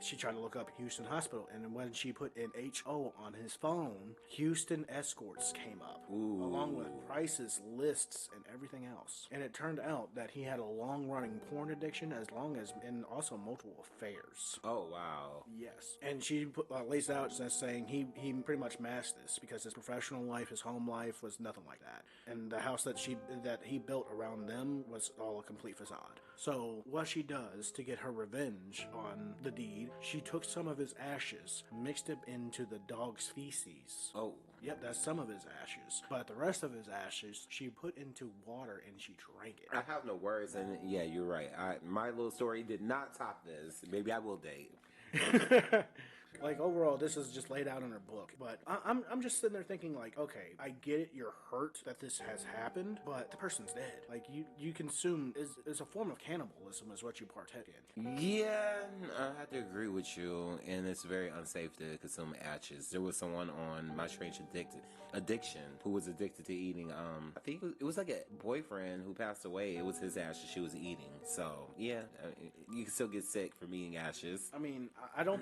she tried to look up Houston Hospital, and when she put in HO on his phone, Houston escorts came up, along with prices, lists, and everything else. And it turned out that he had a long-running porn addiction, and also multiple affairs. Oh, wow. Yes, and she lays out as saying he pretty much masked this because his professional life, his home life was nothing like that, and the house that he built around them was all a complete facade. So what she does to get her revenge on the deed, she took some of his ashes, mixed it into the dog's feces. Oh. Yep, that's some of his ashes. But the rest of his ashes, she put into water and she drank it. I have no words, and yeah, you're right. My little story did not top this. Maybe I will date. Like, overall, this is just laid out in her book. But I'm just sitting there thinking, like, okay, I get it, you're hurt that this has happened, but the person's dead. Like, you consume is a form of cannibalism is what you partake in. Yeah, I have to agree with you, and it's very unsafe to consume ashes. There was someone on My Strange Addiction who was addicted to eating, I think it was like a boyfriend who passed away. It was his ashes she was eating. So, yeah, you can still get sick from eating ashes. I mean, I don't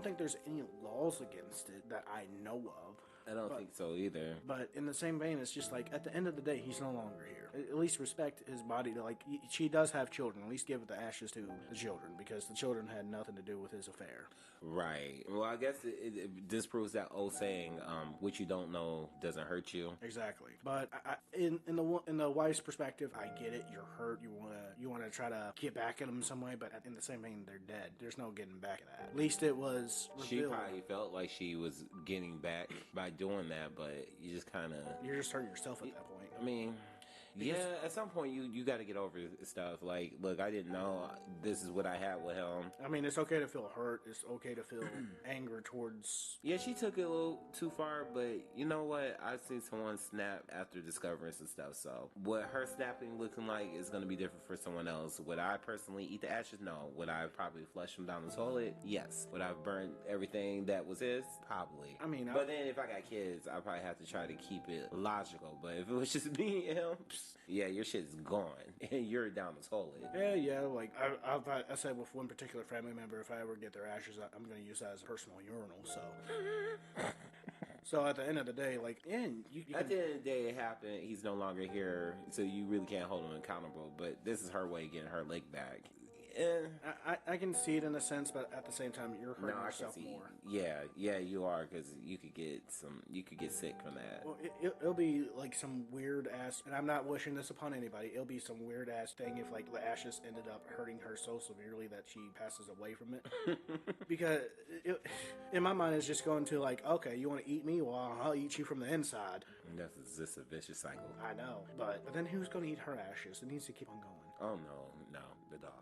think there's any laws against it that I know of. I don't think so either. But in the same vein, it's just like, at the end of the day, he's no longer here. At least respect his body. She does have children. At least give the ashes to the children, because the children had nothing to do with his affair. Right. Well, I guess it disproves that old saying, what you don't know doesn't hurt you. Exactly. But in the wife's perspective, I get it. You're hurt. You wanna try to get back at them some way. But in the same vein, they're dead. There's no getting back at that. At least it was revealed. She probably felt like she was getting back by doing that, but you just kind of... You're just hurting yourself at that point. I mean... Yeah, at some point you got to get over stuff. Like, look, I didn't know this is what I had with him. I mean, it's okay to feel hurt. It's okay to feel anger towards... Yeah, she took it a little too far, but you know what? I've seen someone snap after discovering some stuff, so what her snapping looking like is going to be different for someone else. Would I personally eat the ashes? No. Would I probably flush them down the toilet? Yes. Would I burn everything that was his? Probably. I mean... But then if I got kids, I'd probably have to try to keep it logical. But if it was just me and him... Yeah, your shit's gone, and you're down the toilet. Yeah, like, I said with one particular family member, if I ever get their ashes, I'm going to use that as a personal urinal, so... So at the end of the day, like, and at the end of the day, it happened. He's no longer here, so you really can't hold him accountable, but this is her way of getting her leg back. I can see it in a sense, but at the same time, you're hurting yourself more. Yeah, you are, because you could get sick from that. Well, it'll be like some weird ass, and I'm not wishing this upon anybody. It'll be some weird ass thing if like the ashes ended up hurting her so severely that she passes away from it. Because in my mind, it's just going to like, okay, you want to eat me? Well, I'll eat you from the inside. And that's just a vicious cycle. I know, but then who's going to eat her ashes? It needs to keep on going. Oh no, the dog.